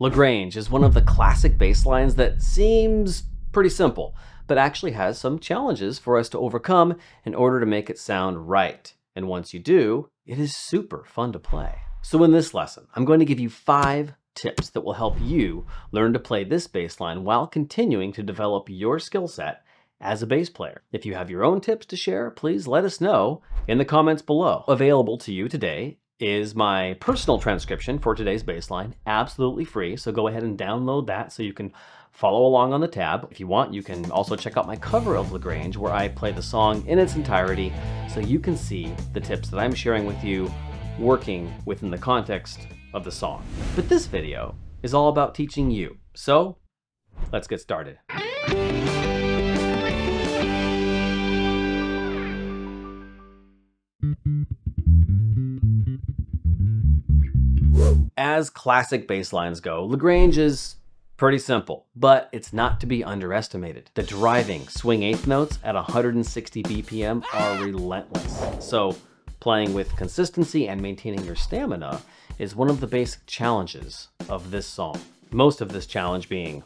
Lagrange is one of the classic bass lines that seems pretty simple, but actually has some challenges for us to overcome in order to make it sound right. And once you do, it is super fun to play. So in this lesson, I'm going to give you 5 tips that will help you learn to play this bass line while continuing to develop your skill set as a bass player. If you have your own tips to share, please let us know in the comments below. Available to you today is my personal transcription for today's bass line, absolutely free. So go ahead and download that so you can follow along on the tab. If you want, you can also check out my cover of Lagrange where I play the song in its entirety so you can see the tips that I'm sharing with you working within the context of the song. But this video is all about teaching you. So let's get started. As classic bass lines go, Lagrange is pretty simple, but it's not to be underestimated. The driving swing eighth notes at 160 BPM are relentless. So playing with consistency and maintaining your stamina is one of the basic challenges of this song. Most of this challenge being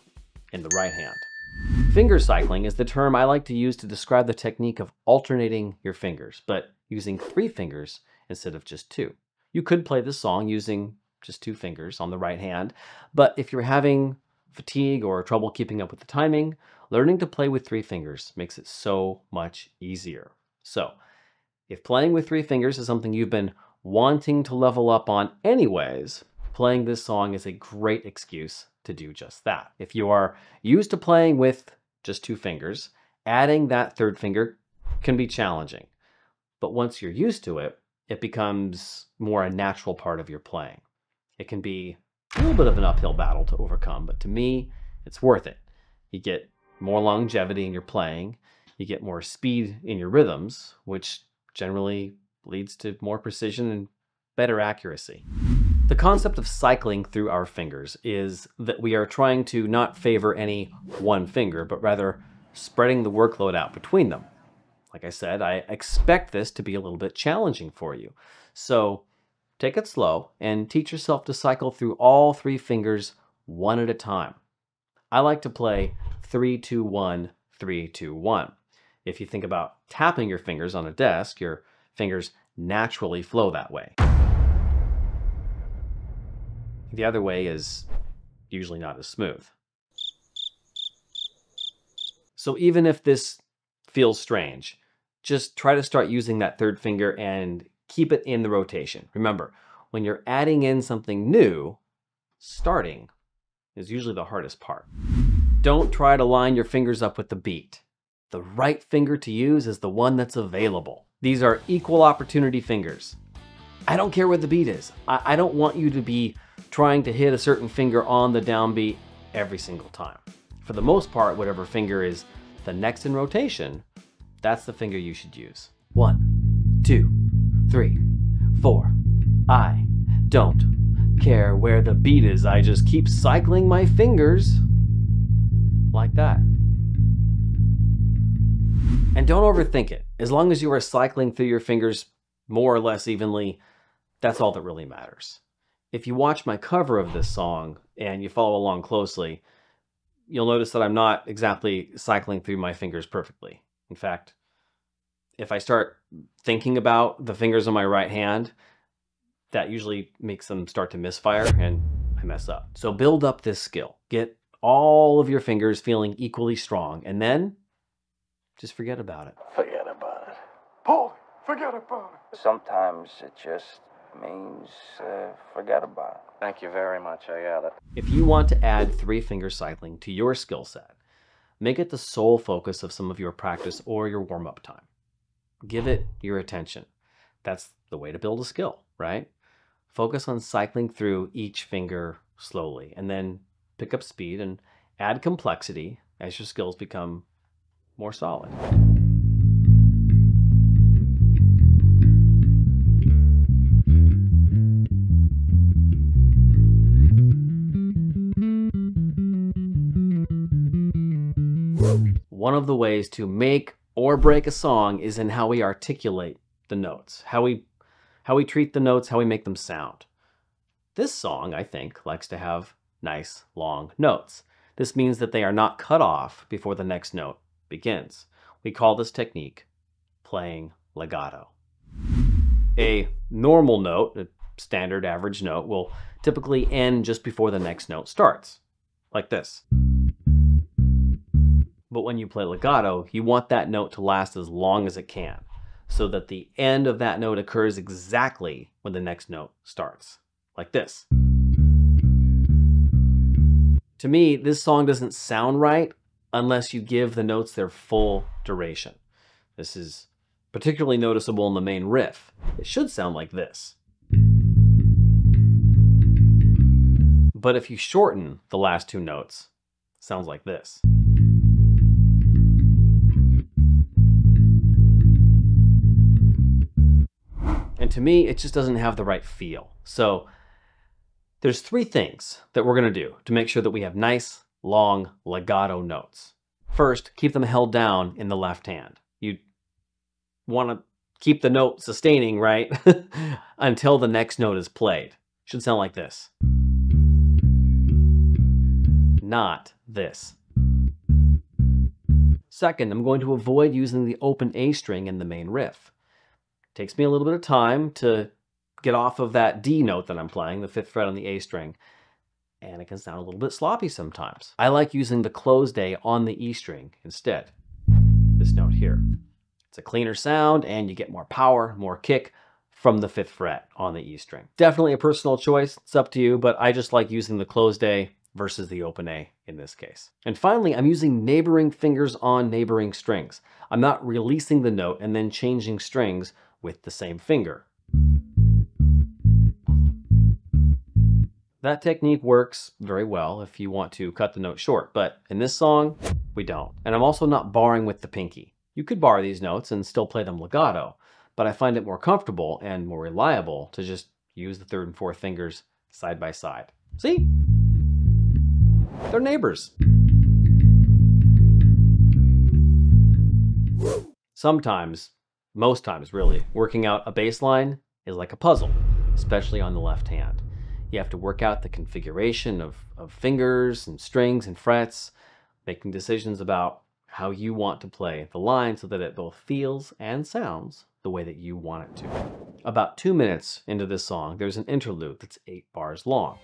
in the right hand. Finger cycling is the term I like to use to describe the technique of alternating your fingers, but using 3 fingers instead of just 2. You could play this song using just 2 fingers on the right hand, but if you're having fatigue or trouble keeping up with the timing, learning to play with 3 fingers makes it so much easier. So if playing with 3 fingers is something you've been wanting to level up on anyways, playing this song is a great excuse to do just that. If you are used to playing with just 2 fingers, adding that 3rd finger can be challenging. But once you're used to it, it becomes more a natural part of your playing. It can be a little bit of an uphill battle to overcome, but to me, it's worth it. You get more longevity in your playing, you get more speed in your rhythms, which generally leads to more precision and better accuracy. The concept of cycling through our fingers is that we are trying to not favor any one finger, but rather spreading the workload out between them. Like I said, I expect this to be a little bit challenging for you. So take it slow and teach yourself to cycle through all 3 fingers one at a time. I like to play 3-2-1, 3-2-1. If you think about tapping your fingers on a desk, your fingers naturally flow that way. The other way is usually not as smooth. So even if this feels strange, just try to start using that 3rd finger and keep it in the rotation. Remember, when you're adding in something new, starting is usually the hardest part. Don't try to line your fingers up with the beat. The right finger to use is the one that's available. These are equal opportunity fingers. I don't care what the beat is. I don't want you to be trying to hit a certain finger on the downbeat every single time. For the most part, whatever finger is the next in rotation, that's the finger you should use. 1, 2, 3, 4. I don't care where the beat is. I just keep cycling my fingers like that. And don't overthink it. As long as you are cycling through your fingers more or less evenly, that's all that really matters. If you watch my cover of this song and you follow along closely, you'll notice that I'm not exactly cycling through my fingers perfectly. In fact, if I start thinking about the fingers on my right hand, that usually makes them start to misfire and I mess up. So build up this skill. Get all of your fingers feeling equally strong and then just forget about it. Forget about it. Paul, forget about it. Sometimes it just means forget about it. Thank you very much, I got it. If you want to add 3 finger cycling to your skill set, make it the sole focus of some of your practice or your warm-up time. Give it your attention. That's the way to build a skill, right? Focus on cycling through each finger slowly and then pick up speed and add complexity as your skills become more solid. One of the ways to make or break a song is in how we articulate the notes, how we treat the notes, how we make them sound. This song, I think, likes to have nice long notes. This means that they are not cut off before the next note begins. We call this technique playing legato. A normal note, a standard average note, will typically end just before the next note starts, like this. But when you play legato, you want that note to last as long as it can, so that the end of that note occurs exactly when the next note starts, like this. To me, this song doesn't sound right unless you give the notes their full duration. This is particularly noticeable in the main riff. It should sound like this. But if you shorten the last two notes, it sounds like this. And to me, it just doesn't have the right feel. So there's three things that we're going to do to make sure that we have nice, long, legato notes. First, keep them held down in the left hand. You want to keep the note sustaining, right? Until the next note is played. Should sound like this. Not this. Second, I'm going to avoid using the open A string in the main riff. It takes me a little bit of time to get off of that D note that I'm playing, the 5th fret on the A string, and it can sound a little bit sloppy sometimes. I like using the closed A on the E string instead. This note here. It's a cleaner sound and you get more power, more kick from the 5th fret on the E string. Definitely a personal choice, it's up to you, but I just like using the closed A versus the open A in this case. And finally, I'm using neighboring fingers on neighboring strings. I'm not releasing the note and then changing strings with the same finger. That technique works very well if you want to cut the note short, but in this song, we don't. And I'm also not barring with the pinky. You could bar these notes and still play them legato, but I find it more comfortable and more reliable to just use the 3rd and 4th fingers side by side. See? They're neighbors. Sometimes, most times really, working out a bass line is like a puzzle, especially on the left hand. You have to work out the configuration of fingers and strings and frets, making decisions about how you want to play the line so that it both feels and sounds the way that you want it to. About 2 minutes into this song, there's an interlude that's 8 bars long,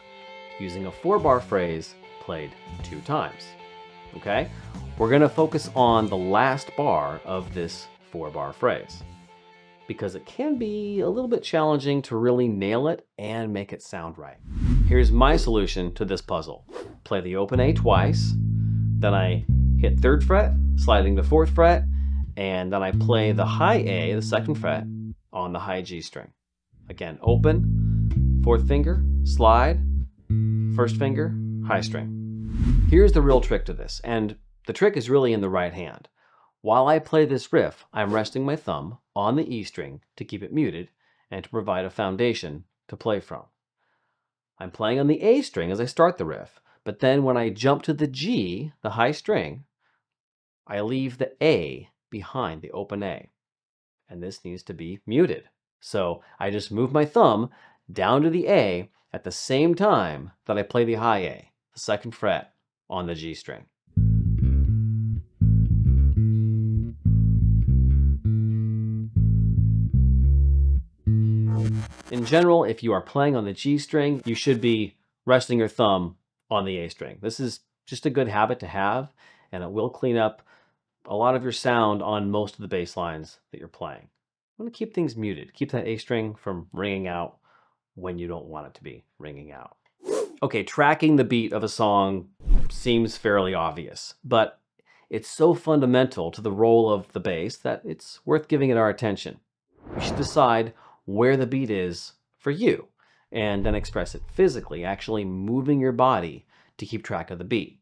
using a 4-bar phrase played 2 times. Okay? We're going to focus on the last bar of this 4-bar phrase, because it can be a little bit challenging to really nail it and make it sound right. Here's my solution to this puzzle. Play the open A twice, then I hit 3rd fret, sliding to 4th fret, and then I play the high A, the 2nd fret, on the high G string. Again, open, 4th finger, slide, 1st finger, high string. Here's the real trick to this, and the trick is really in the right hand. While I play this riff, I'm resting my thumb on the E string to keep it muted and to provide a foundation to play from. I'm playing on the A string as I start the riff, but then when I jump to the G, the high string, I leave the A behind the open A, and this needs to be muted. So I just move my thumb down to the A at the same time that I play the high A, the 2nd fret on the G string. In general, if you are playing on the G string, you should be resting your thumb on the A string. This is just a good habit to have, and it will clean up a lot of your sound on most of the bass lines that you're playing. You want to keep things muted. Keep that A string from ringing out when you don't want it to be ringing out. Okay, tracking the beat of a song seems fairly obvious, but it's so fundamental to the role of the bass that it's worth giving it our attention. You should decide where the beat is for you, and then express it physically, actually moving your body to keep track of the beat.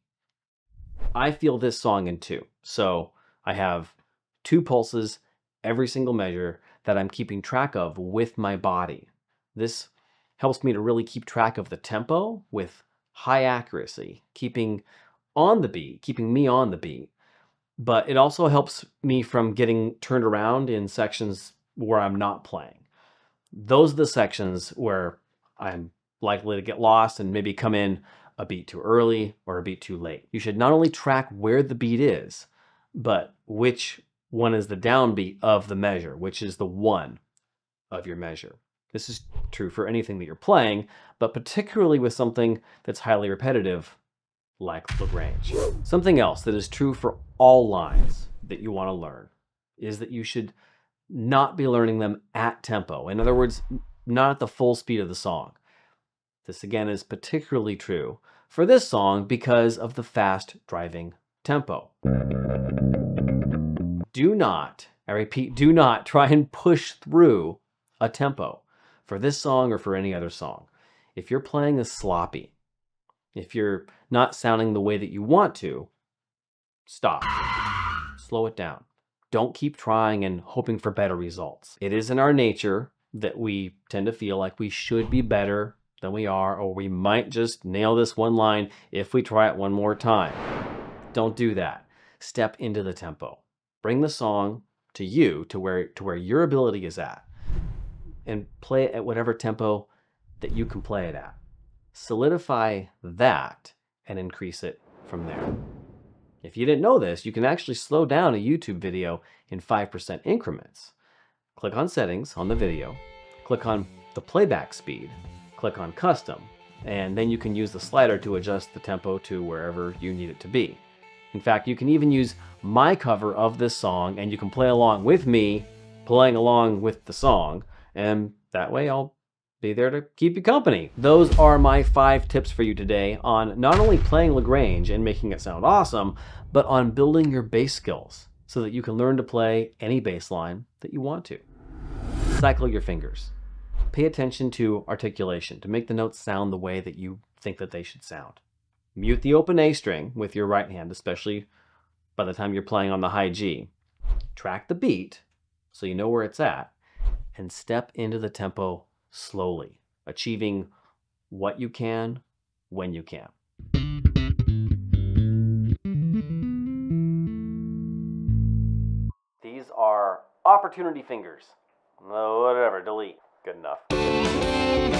I feel this song in 2, so I have 2 pulses, every single measure that I'm keeping track of with my body. This helps me to really keep track of the tempo with high accuracy, keeping on the beat, keeping me on the beat. But it also helps me from getting turned around in sections where I'm not playing. Those are the sections where I'm likely to get lost and maybe come in a beat too early or a beat too late. You should not only track where the beat is, but which one is the downbeat of the measure, which is the one of your measure. This is true for anything that you're playing, but particularly with something that's highly repetitive like Lagrange. Something else that is true for all lines that you want to learn is that you should not be learning them at tempo. In other words, not at the full speed of the song. This again is particularly true for this song because of the fast driving tempo. Do not, I repeat, do not try and push through a tempo for this song or for any other song. If you're playing this sloppy, if you're not sounding the way that you want to, stop. Slow it down. Don't keep trying and hoping for better results. It is in our nature that we tend to feel like we should be better than we are, or we might just nail this one line if we try it one more time. Don't do that. Step into the tempo. Bring the song to you, to where your ability is at, and play it at whatever tempo that you can play it at. Solidify that and increase it from there. If you didn't know this, you can actually slow down a YouTube video in 5% increments. Click on Settings on the video, click on the playback speed, click on Custom, and then you can use the slider to adjust the tempo to wherever you need it to be. In fact, you can even use my cover of this song, and you can play along with me playing along with the song, and that way I'll be there to keep you company. Those are my 5 tips for you today on not only playing Lagrange and making it sound awesome, but on building your bass skills so that you can learn to play any bass line that you want to. Cycle your fingers. Pay attention to articulation to make the notes sound the way that you think that they should sound. Mute the open A string with your right hand, especially by the time you're playing on the high G. Track the beat so you know where it's at, and step into the tempo slowly, achieving what you can when you can. These are opportunity fingers. Whatever, delete. Good enough.